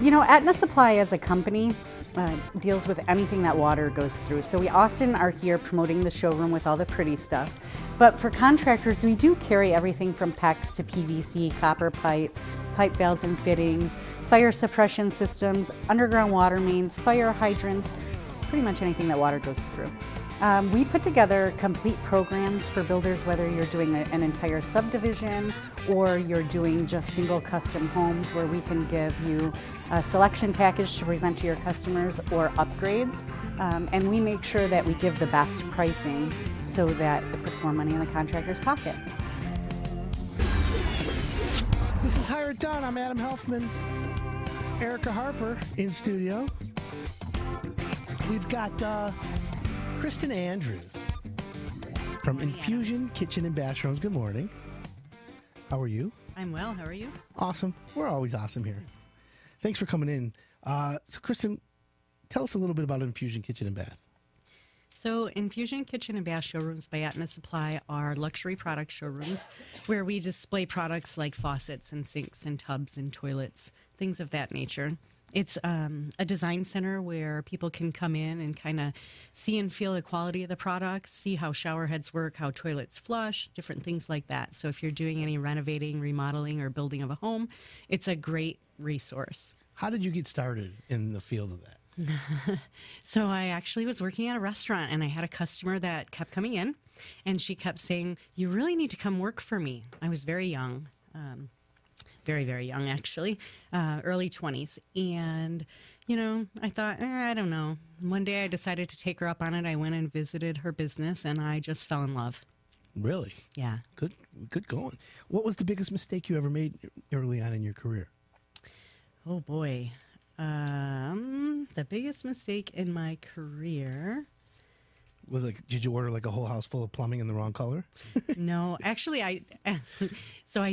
Aetna Supply as a company deals with anything that water goes through. So we often are here promoting the showroom with all the pretty stuff. But for contractors, we do carry everything from PEX to PVC, copper pipe, pipe valves and fittings, fire suppression systems, underground water mains, fire hydrants, pretty much anything that water goes through. We put together complete programs for builders, whether you're doing an entire subdivision or you're doing just single custom homes, where we can give you a selection package to present to your customers or upgrades. And we make sure that we give the best pricing so that it puts more money in the contractor's pocket. This is Hire It Done. I'm Adam Helfman. Erica Harper in studio. We've got Kristin Andrews from Infusion Kitchen and Bathrooms. Good morning. How are you? I'm well. How are you? Awesome. We're always awesome here. Thanks for coming in. So, Kristin, tell us a little bit about Infusion Kitchen and Bath. So, Infusion Kitchen and Bath showrooms by Aetna Supply are luxury product showrooms where we display products like faucets and sinks and tubs and toilets, things of that nature. It's a design center where people can come in and kind of see and feel the quality of the products, see how shower heads work, how toilets flush, different things like that. So if you're doing any renovating, remodeling, or building of a home, it's a great resource. How did you get started in the field of that? So I actually was working at a restaurant, and I had a customer that kept coming in, and she kept saying, "You really need to come work for me." I was very young. Very, very young, actually, early 20s. And, I thought, I don't know. One day I decided to take her up on it. I went and visited her business, and I just fell in love. Really? Yeah. Good going. What was the biggest mistake you ever made early on in your career? Oh, boy. The biggest mistake in my career... Did you order a whole house full of plumbing in the wrong color? No, actually, I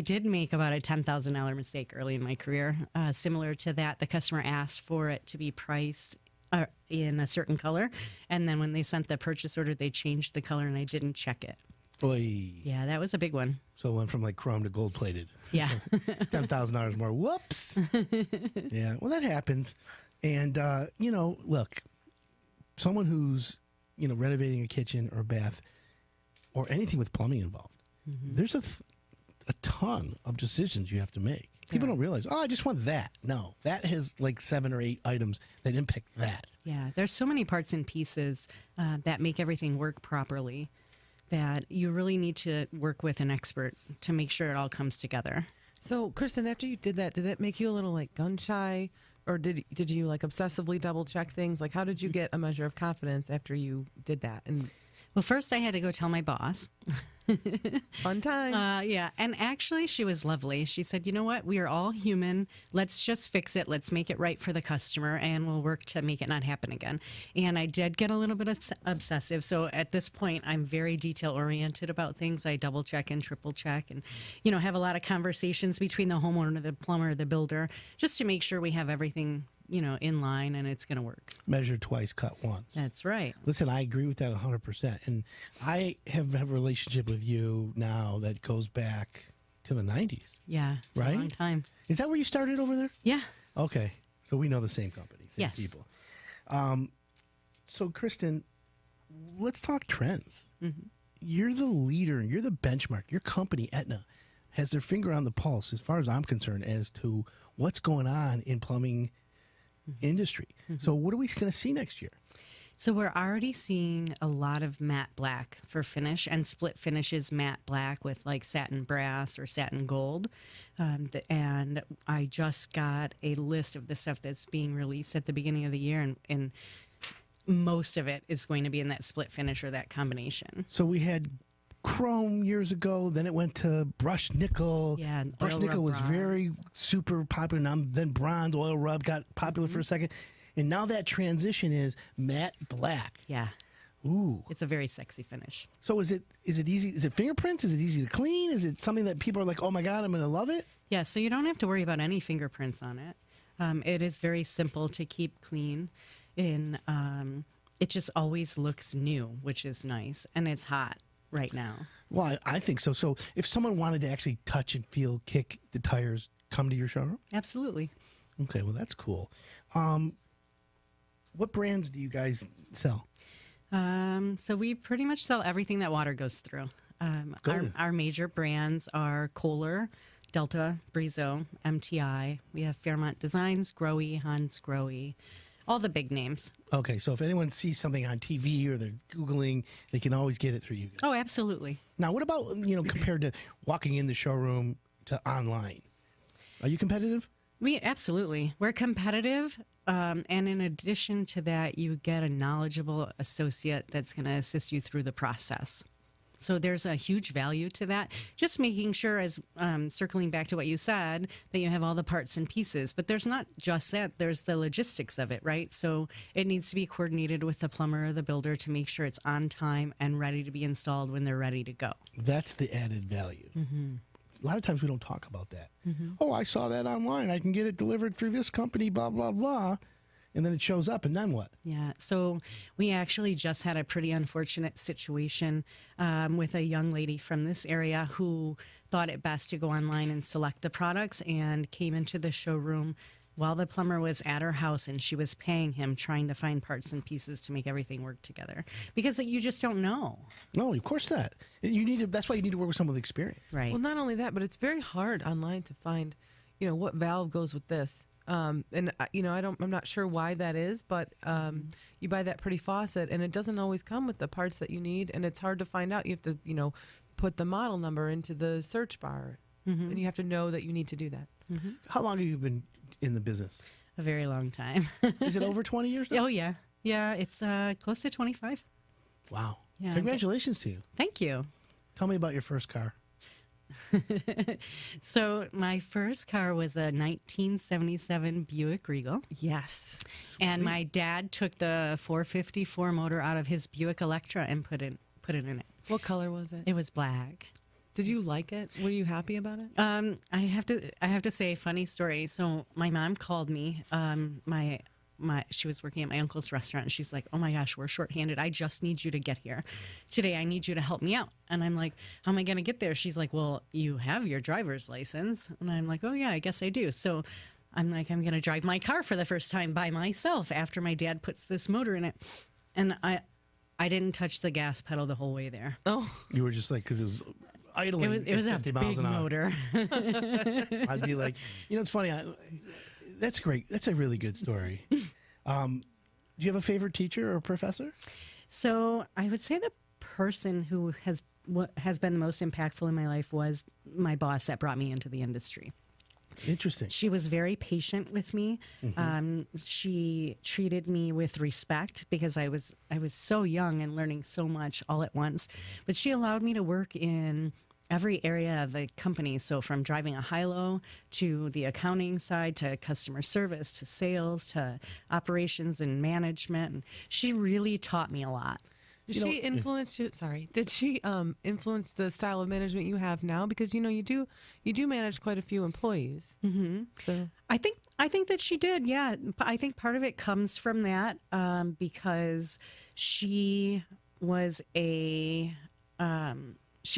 did make about a $10,000 mistake early in my career. Similar to that, the customer asked for it to be priced in a certain color, and then when they sent the purchase order, they changed the color, and I didn't check it. Oy. Yeah, that was a big one. So it went from chrome to gold plated. Yeah. So $10,000 more. Whoops. Yeah, well, that happens. And, look, someone who's renovating a kitchen or a bath or anything with plumbing involved, there's a ton of decisions you have to make. People don't realize, I just want that. No, that has 7 or 8 items that impact that. Yeah, there's so many parts and pieces that make everything work properly that you really need to work with an expert to make sure it all comes together. So, Kristin, after you did that, did it make you a little gun shy? Or did you obsessively double check things? How did you get a measure of confidence after you did that? And well, first I had to go tell my boss. Fun time. Yeah, and actually she was lovely. She said, "You know what? We are all human. Let's just fix it. Let's make it right for the customer, and we'll work to make it not happen again." And I did get a little bit obsessive. So at this point, I'm very detail oriented about things. I double check and triple check, and have a lot of conversations between the homeowner, the plumber, the builder, just to make sure we have everything in line and it's going to work. Measure twice, cut once. That's right. Listen, I agree with that 100%. And I have a relationship with you now that goes back to the 90s. Yeah, it's right? a long time. Is that where you started over there? Yeah. Okay. So we know the same company, same Yes. people. So, Kristin, let's talk trends. Mm-hmm. You're the leader, you're the benchmark. Your company, Aetna, has their finger on the pulse, as far as I'm concerned, as to what's going on in plumbing industry. Mm-hmm. So what are we going to see next year? So we're already seeing a lot of matte black for finish and split finishes matte black with satin brass or satin gold. And I just got a list of the stuff that's being released at the beginning of the year, and most of it is going to be in that split finish or that combination. So we had chrome years ago, then it went to brushed nickel. Yeah, brushed nickel was very super popular. Now, then bronze, oil rub got popular for a second. And now that transition is matte black. Yeah. Ooh. It's a very sexy finish. So is it easy? Is it fingerprints? Is it easy to clean? Is it something that people are like, oh my God, I'm going to love it? Yeah, so you don't have to worry about any fingerprints on it. It is very simple to keep clean. It just always looks new, which is nice. And it's hot right now. Well, I think so. So if someone wanted to actually touch and feel, kick the tires, come to your showroom? Absolutely. Okay, well, that's cool. What brands do you guys sell? So we pretty much sell everything that water goes through. Good. Our major brands are Kohler, Delta, Brizo, MTI. We have Fairmont Designs, Growy, Hans Growy, all the big names. Okay, so if anyone sees something on TV or they're Googling, they can always get it through you guys. Oh, absolutely. Now, what about, compared to walking in the showroom to online? Are you competitive? We're competitive. And in addition to that, you get a knowledgeable associate that's going to assist you through the process. So there's a huge value to that. Just making sure, as circling back to what you said, that you have all the parts and pieces. But there's not just that. There's the logistics of it, right? So it needs to be coordinated with the plumber or the builder to make sure it's on time and ready to be installed when they're ready to go. That's the added value. Mm-hmm. A lot of times we don't talk about that. Oh, I saw that online. I can get it delivered through this company, blah, blah, blah. And then it shows up, and then what? Yeah, so we actually just had a pretty unfortunate situation with a young lady from this area who thought it best to go online and select the products and came into the showroom while the plumber was at her house and she was paying him, trying to find parts and pieces to make everything work together. Because you just don't know. No, of course not. That's why you need to work with someone with experience. Right. Well, not only that, but it's very hard online to find, what valve goes with this. I'm not sure why that is, but you buy that pretty faucet and it doesn't always come with the parts that you need, and it's hard to find out. You have to, put the model number into the search bar, and you have to know that you need to do that. Mm-hmm. How long have you been in the business? A very long time. Is it over 20 years now? Oh, yeah. Yeah, it's close to 25. Wow. Yeah, Congratulations to you. Thank you. Tell me about your first car. So my first car was a 1977 Buick Regal. Yes. And my dad took the 454 motor out of his Buick Electra and put it in it. What color was it? It was black. Did you like it? Were you happy about it? I have to say, funny story. So my mom called me. She was working at my uncle's restaurant, and she's like, "Oh my gosh, we're shorthanded. I just need you to get here today. I need you to help me out." And I'm like, "How am I going to get there?" She's like, "Well, you have your driver's license." And I'm like, "Oh yeah, I guess I do." So I'm like, I'm going to drive my car for the first time by myself after my dad puts this motor in it. And I didn't touch the gas pedal the whole way there. Oh, You were just like, because it was idling It was at a 50 big miles an hour. motor. I'd be like, it's funny. That's great. That's a really good story. Do you have a favorite teacher or professor? So I would say the person who has been the most impactful in my life was my boss that brought me into the industry. Interesting. She was very patient with me. She treated me with respect because I was so young and learning so much all at once. But she allowed me to work in every area of the company. So from driving a high-low to the accounting side to customer service to sales to operations and management. And she really taught me a lot. did she influence you? Sorry, did she influence the style of management you have now? Because you do manage quite a few employees. Mm-hmm. So I think that she did. Yeah, I think part of it comes from that because she was she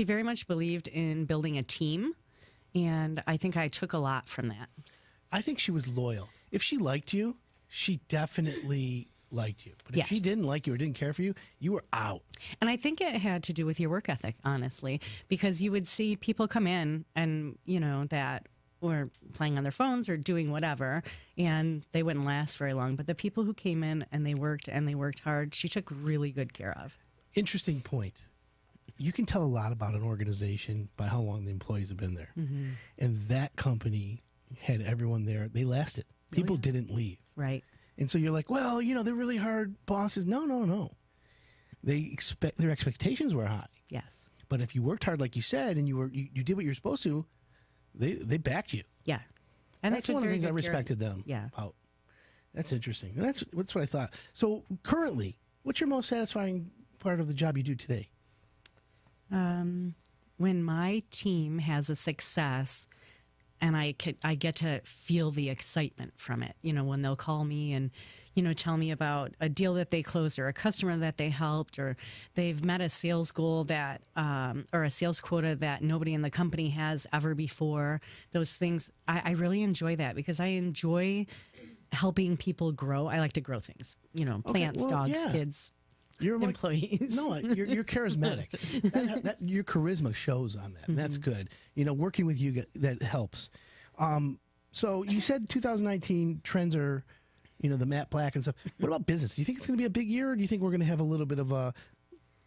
very much believed in building a team, and I think I took a lot from that. I think she was loyal. If she liked you, she definitely liked you. But if Yes. she didn't like you or didn't care for you, you were out. And I think it had to do with your work ethic, honestly, because you would see people come in and, that were playing on their phones or doing whatever, and they wouldn't last very long. But the people who came in and they worked hard, she took really good care of. Interesting point. You can tell a lot about an organization by how long the employees have been there. Mm-hmm. And that company had everyone there. They lasted. People didn't leave. Right. And so you're like, well, they're really hard bosses. No. Their expectations were high. Yes. But if you worked hard, like you said, and you did what you're supposed to, they backed you. Yeah. And That's they took one of the very things I good care of respected them Yeah. about. That's interesting. And that's what I thought. So currently, what's your most satisfying part of the job you do today? When my team has a success, and I get to feel the excitement from it. You know, when they'll call me and, you know, tell me about a deal that they closed or a customer that they helped, or they've met a sales goal that, or a sales quota that nobody in the company has ever before. Those things, I really enjoy that because I enjoy helping people grow. I like to grow things, you know, plants, dogs, kids, employees. You're charismatic. Your charisma shows on that. And that's good. You know, working with you, that helps. So you said 2019 trends are, you know, the matte black and stuff. What about business? Do you think it's going to be a big year, or do you think we're going to have a little bit of a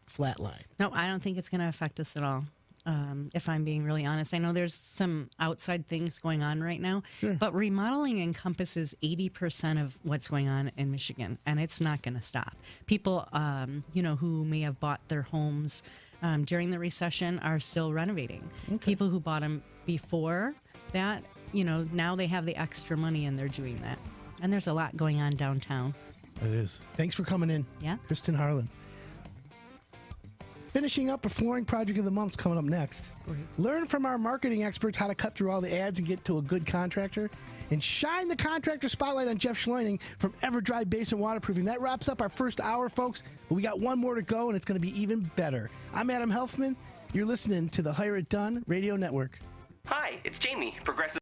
flat line? No, I don't think it's going to affect us at all. If I'm being really honest, I know there's some outside things going on right now, but remodeling encompasses 80% of what's going on in Michigan, and it's not going to stop. People, you know, who may have bought their homes during the recession are still renovating. People who bought them before that, you know, now they have the extra money and they're doing that. And there's a lot going on downtown. It is. Thanks for coming in. Yeah. Kristin Harlan. Finishing up a flooring project of the month's coming up next. Learn from our marketing experts how to cut through all the ads and get to a good contractor. And shine the contractor spotlight on Jeff Schleining from EverDry Basement Waterproofing. That wraps up our first hour, folks. But we got one more to go, and it's going to be even better. I'm Adam Helfman. You're listening to the Hire It Done Radio Network. Hi, it's Jamie, Progressive